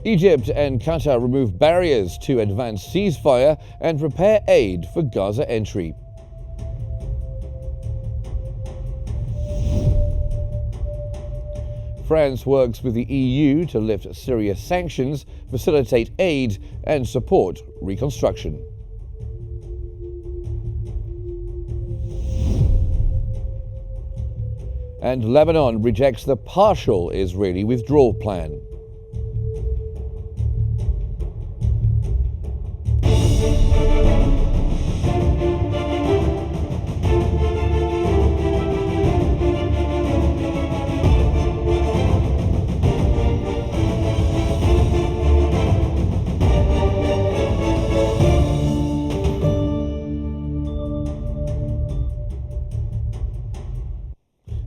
Egypt and Qatar remove barriers to advance ceasefire and prepare aid for Gaza entry. France works with the EU to lift Syria sanctions, facilitate aid and support reconstruction. And Lebanon rejects the partial Israeli withdrawal plan.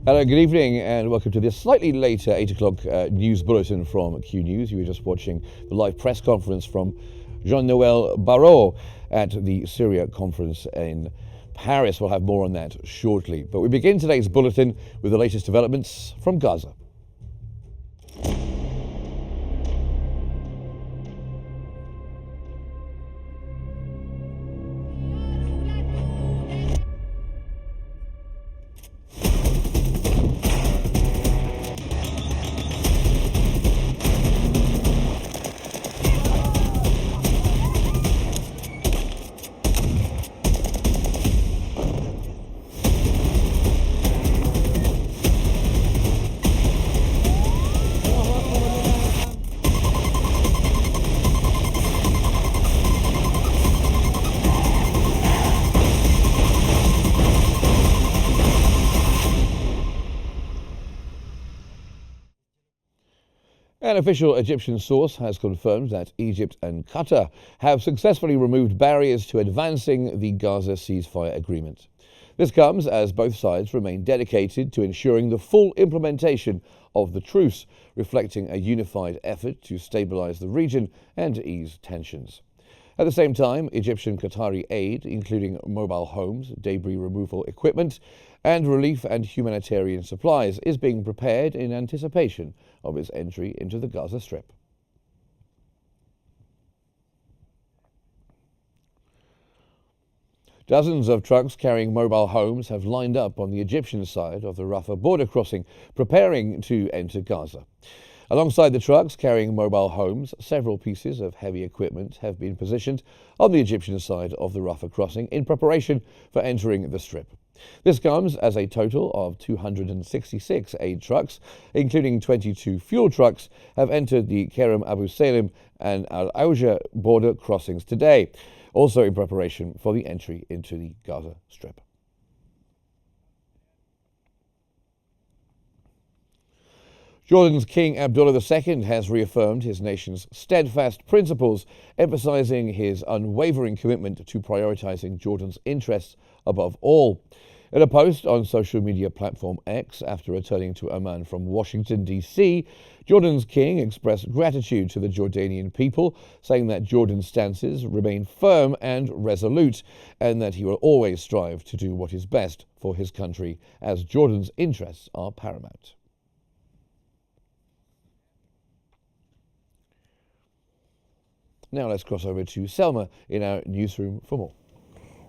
Hello, good evening and welcome to this slightly later 8 o'clock news bulletin from Qnews. You were just watching the live press conference from Jean-Noel Barrot at the Syria conference in Paris. We'll have more on that shortly. But we begin today's bulletin with the latest developments from Gaza. An official Egyptian source has confirmed that Egypt and Qatar have successfully removed barriers to advancing the Gaza ceasefire agreement. This comes as both sides remain dedicated to ensuring the full implementation of the truce, reflecting a unified effort to stabilize the region and ease tensions. At the same time, Egyptian Qatari aid, including mobile homes, debris removal equipment, and relief and humanitarian supplies, is being prepared in anticipation of its entry into the Gaza Strip. Dozens of trucks carrying mobile homes have lined up on the Egyptian side of the Rafah border crossing, preparing to enter Gaza. Alongside the trucks carrying mobile homes, several pieces of heavy equipment have been positioned on the Egyptian side of the Rafah crossing in preparation for entering the Strip. This comes as a total of 266 aid trucks, including 22 fuel trucks, have entered the Kerem Abu Salim and Al Auja border crossings today, also in preparation for the entry into the Gaza Strip. Jordan's King Abdullah II has reaffirmed his nation's steadfast principles, emphasizing his unwavering commitment to prioritizing Jordan's interests above all. In a post on social media platform X after returning to Amman from Washington, D.C., Jordan's king expressed gratitude to the Jordanian people, saying that Jordan's stances remain firm and resolute, and that he will always strive to do what is best for his country, as Jordan's interests are paramount. Now let's cross over to Selma in our newsroom for more.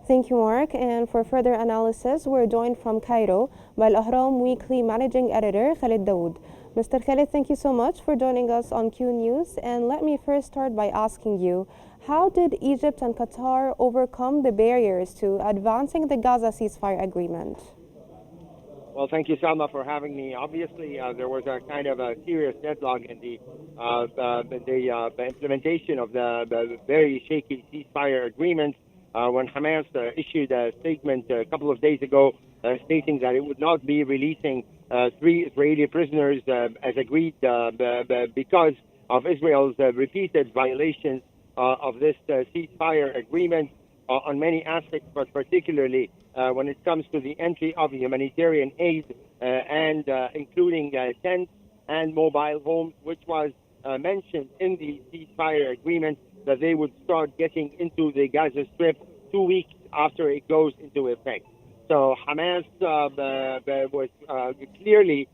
Thank you, Mark. And for further analysis, we're joined from Cairo by Al-Ahram Weekly Managing Editor Khalid Dawood. Mr. Khalid, thank you so much for joining us on Qnews. And let me first start by asking you, how did Egypt and Qatar overcome the barriers to advancing the Gaza ceasefire agreement? Well, thank you, Salma, for having me. Obviously, there was a kind of a serious deadlock in the implementation of the very shaky ceasefire agreement when Hamas issued a statement a couple of days ago stating that it would not be releasing 3 Israeli prisoners as agreed because of Israel's repeated violations of this ceasefire agreement on many aspects, but particularly when it comes to the entry of humanitarian aid and including tents and mobile homes, which was mentioned in the ceasefire agreement that they would start getting into the Gaza Strip 2 weeks after it goes into effect. So Hamas was clearly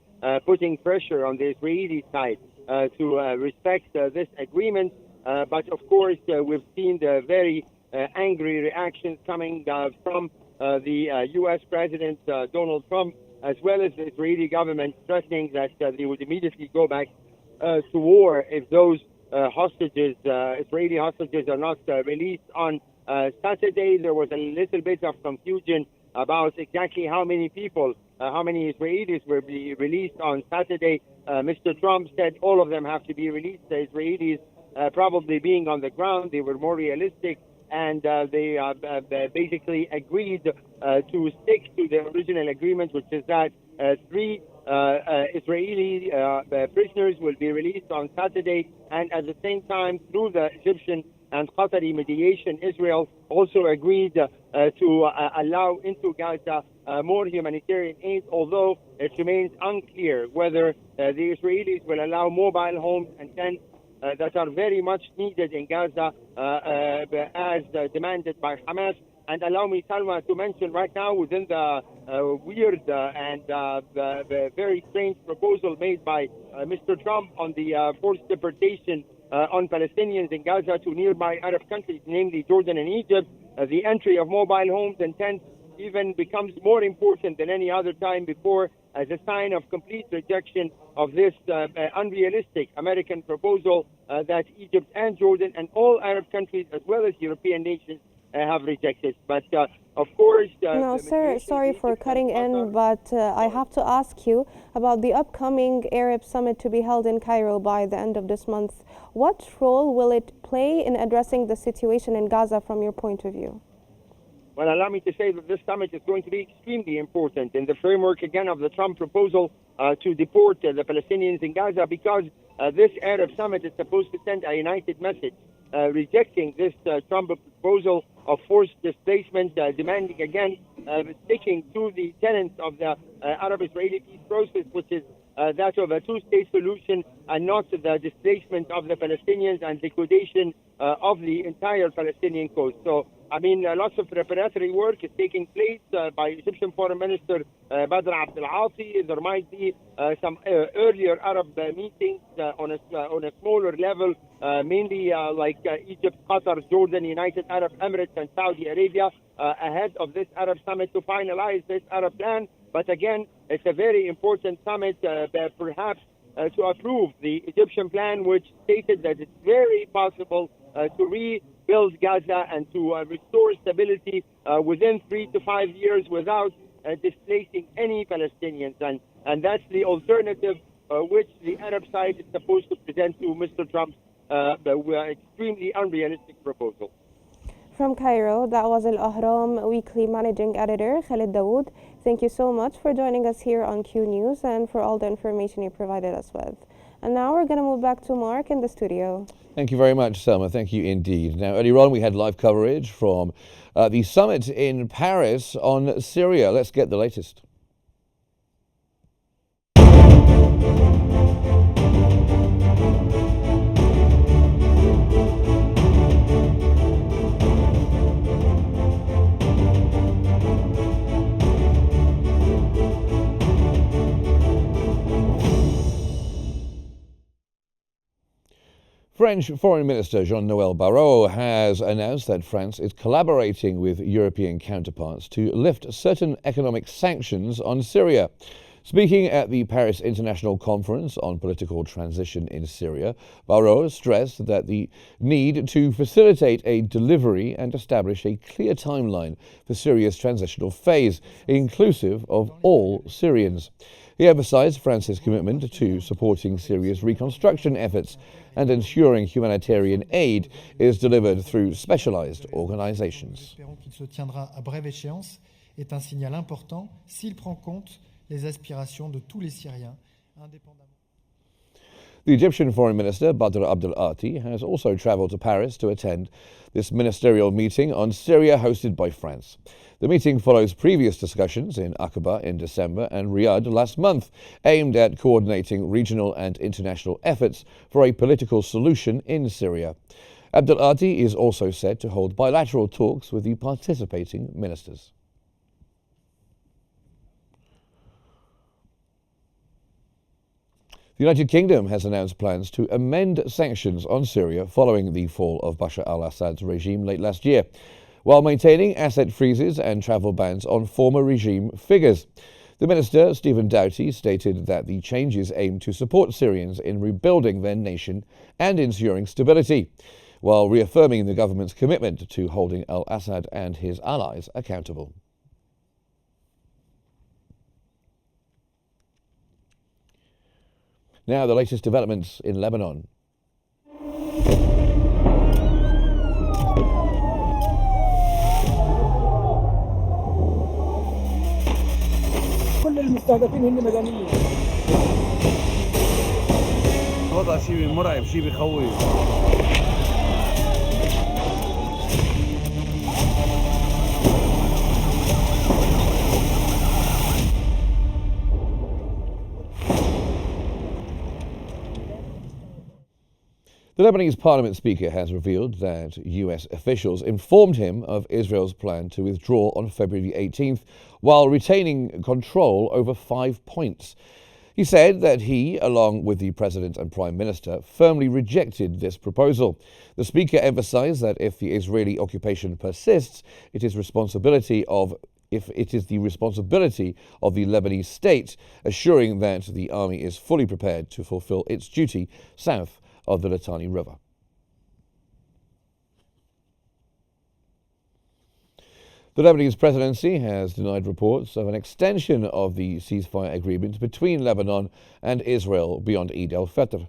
putting pressure on the Israeli side to respect this agreement. But of course, we've seen the very angry reactions coming from the U.S. President Donald Trump, as well as the Israeli government, threatening that they would immediately go back to war if those hostages, Israeli hostages, are not released on Saturday. There was a little bit of confusion about exactly how many people, how many Israelis will be released on Saturday. Mr. Trump said all of them have to be released. The Israelis probably being on the ground, they were more realistic, and they basically agreed to stick to the original agreement, which is that three Israeli prisoners will be released on Saturday, and at the same time, through the Egyptian and Qatari mediation, Israel also agreed to allow into Gaza more humanitarian aid, although it remains unclear whether the Israelis will allow mobile homes and tents that are very much needed in Gaza as demanded by Hamas. And allow me, Salma, to mention right now, within the weird and the very strange proposal made by Mr. Trump on the forced deportation on Palestinians in Gaza to nearby Arab countries, namely Jordan and Egypt, the entry of mobile homes and tents even becomes more important than any other time before, as a sign of complete rejection of this unrealistic American proposal that Egypt and Jordan and all Arab countries, as well as European nations, have rejected. But of course... No, sir, sorry for cutting in, but I have to ask you about the upcoming Arab summit to be held in Cairo by the end of this month. What role will it play in addressing the situation in Gaza from your point of view? Well, allow me to say that this summit is going to be extremely important in the framework, again, of the Trump proposal to deport the Palestinians in Gaza, because this Arab summit is supposed to send a united message rejecting this Trump proposal of forced displacement, demanding again sticking to the tenets of the Arab-Israeli peace process, which is that of a two-state solution and not the displacement of the Palestinians and liquidation of the entire Palestinian coast. So, I mean, lots of preparatory work is taking place by Egyptian Foreign Minister Badr Abdel Ati. There might be some earlier Arab meetings on a smaller level, mainly like Egypt, Qatar, Jordan, United Arab Emirates, and Saudi Arabia, ahead of this Arab summit to finalize this Arab plan. But again, it's a very important summit, perhaps to approve the Egyptian plan, which stated that it's very possible to rebuild Gaza and to restore stability within 3 to 5 years without displacing any Palestinians. And that's the alternative which the Arab side is supposed to present to Mr. Trump's extremely unrealistic proposal. From Cairo, that was Al Ahram Weekly Managing Editor Khalid Dawood. Thank you so much for joining us here on Q News and for all the information you provided us with. And now we're going to move back to Mark in the studio. Thank you very much, Selma. Thank you indeed. Now, earlier on, we had live coverage from the summit in Paris on Syria. Let's get the latest. French Foreign Minister Jean-Noël Barrot has announced that France is collaborating with European counterparts to lift certain economic sanctions on Syria. Speaking at the Paris International Conference on Political Transition in Syria, Barrot stressed that the need to facilitate a delivery and establish a clear timeline for Syria's transitional phase, inclusive of all Syrians. He emphasized France's commitment to supporting Syria's reconstruction efforts and ensuring humanitarian aid is delivered through specialized organizations. The Egyptian Foreign Minister Badr Abdel Ati has also traveled to Paris to attend this ministerial meeting on Syria hosted by France. The meeting follows previous discussions in Aqaba in December and Riyadh last month, aimed at coordinating regional and international efforts for a political solution in Syria. Abdel Ati is also said to hold bilateral talks with the participating ministers. The United Kingdom has announced plans to amend sanctions on Syria following the fall of Bashar al-Assad's regime late last year, while maintaining asset freezes and travel bans on former regime figures. The Minister, Stephen Doughty, stated that the changes aim to support Syrians in rebuilding their nation and ensuring stability, while reaffirming the government's commitment to holding al-Assad and his allies accountable. Now, the latest developments in Lebanon. كل المستهدفين هن مدنيين. وضع شيء مرعب، شيء بخوف. The Lebanese parliament speaker has revealed that US officials informed him of Israel's plan to withdraw on February 18th while retaining control over 5 points. He said that he, along with the President and Prime Minister, firmly rejected this proposal. The speaker emphasized that if the Israeli occupation persists, it is the responsibility of the Lebanese state, assuring that the army is fully prepared to fulfill its duty south of the Litani River. The Lebanese presidency has denied reports of an extension of the ceasefire agreement between Lebanon and Israel beyond Eid al-Fitr.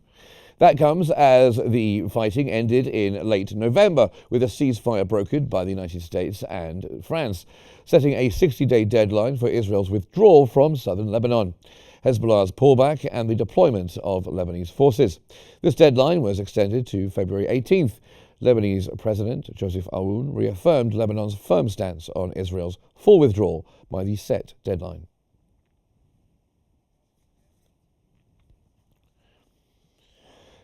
That comes as the fighting ended in late November with a ceasefire brokered by the United States and France, setting a 60-day deadline for Israel's withdrawal from southern Lebanon, Hezbollah's pullback and the deployment of Lebanese forces. This deadline was extended to February 18th. Lebanese President Joseph Aoun reaffirmed Lebanon's firm stance on Israel's full withdrawal by the set deadline.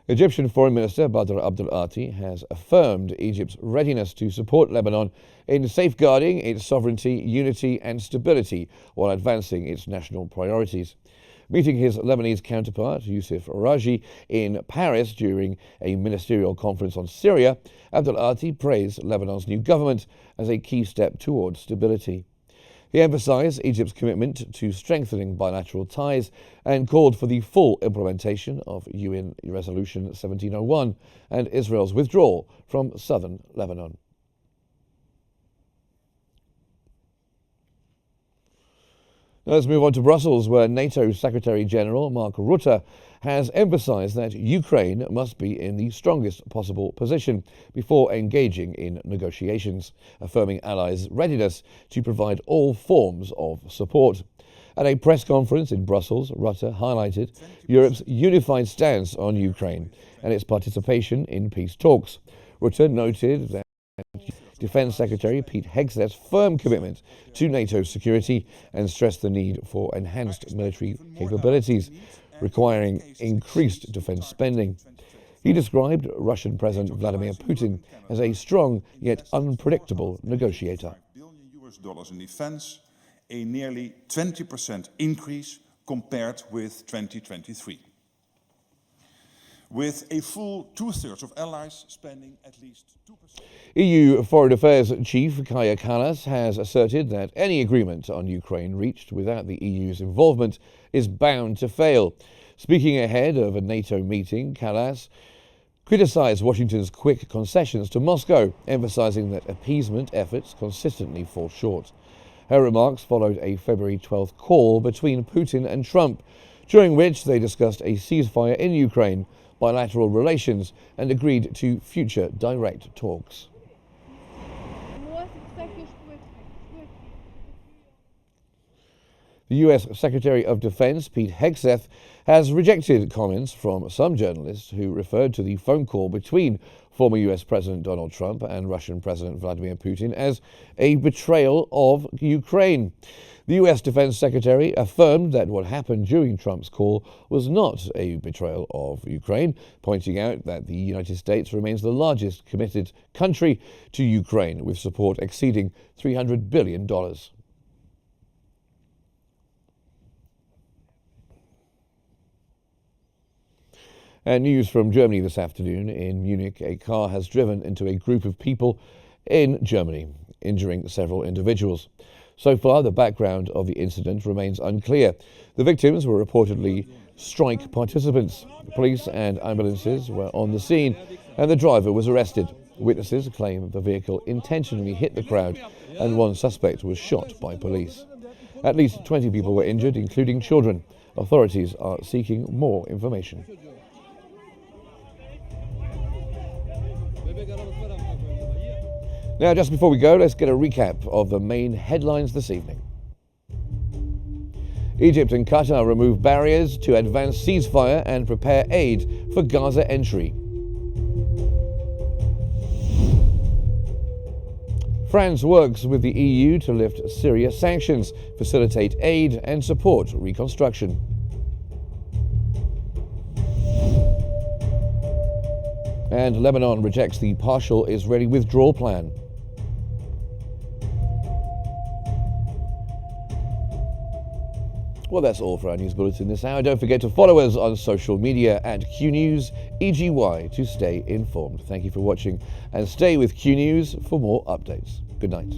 Egyptian Foreign Minister Badr Abdel Ati has affirmed Egypt's readiness to support Lebanon in safeguarding its sovereignty, unity and stability while advancing its national priorities. Meeting his Lebanese counterpart, Youssef Raji, in Paris during a ministerial conference on Syria, Abdel Ati praised Lebanon's new government as a key step towards stability. He emphasized Egypt's commitment to strengthening bilateral ties and called for the full implementation of UN Resolution 1701 and Israel's withdrawal from southern Lebanon. Now let's move on to Brussels, where NATO Secretary-General Mark Rutte has emphasized that Ukraine must be in the strongest possible position before engaging in negotiations, affirming allies' readiness to provide all forms of support. At a press conference in Brussels, Rutte highlighted Europe's unified stance on Ukraine and its participation in peace talks. Rutte noted that Defense Secretary Pete Hegseth's firm commitment to NATO security and stressed the need for enhanced military capabilities, requiring increased defense spending. He described Russian President Vladimir Putin as a strong yet unpredictable negotiator. $1 billion in defense, a nearly 20% increase compared with 2023. With a full two-thirds of allies spending at least 2%. EU Foreign Affairs Chief Kaja Kallas has asserted that any agreement on Ukraine reached without the EU's involvement is bound to fail. Speaking ahead of a NATO meeting, Kallas criticized Washington's quick concessions to Moscow, emphasizing that appeasement efforts consistently fall short. Her remarks followed a February 12th call between Putin and Trump, during which they discussed a ceasefire in Ukraine, bilateral relations, and agreed to future direct talks. The US Secretary of Defense Pete Hegseth has rejected comments from some journalists who referred to the phone call between former US President Donald Trump and Russian President Vladimir Putin as a betrayal of Ukraine. The US Defense Secretary affirmed that what happened during Trump's call was not a betrayal of Ukraine, pointing out that the United States remains the largest committed country to Ukraine, with support exceeding $300 billion. And news from Germany this afternoon. In Munich, a car has driven into a group of people in Germany, injuring several individuals. So far, the background of the incident remains unclear. The victims were reportedly strike participants. Police and ambulances were on the scene, and the driver was arrested. Witnesses claim the vehicle intentionally hit the crowd, and one suspect was shot by police. At least 20 people were injured, including children. Authorities are seeking more information. Now, just before we go, let's get a recap of the main headlines this evening. Egypt and Qatar remove barriers to advance ceasefire and prepare aid for Gaza entry. France works with the EU to lift Syria sanctions, facilitate aid and support reconstruction. And Lebanon rejects the partial Israeli withdrawal plan. Well, that's all for our news bulletin this hour. Don't forget to follow us on social media at Qnews EGY to stay informed. Thank you for watching, and stay with Q News for more updates. Good night.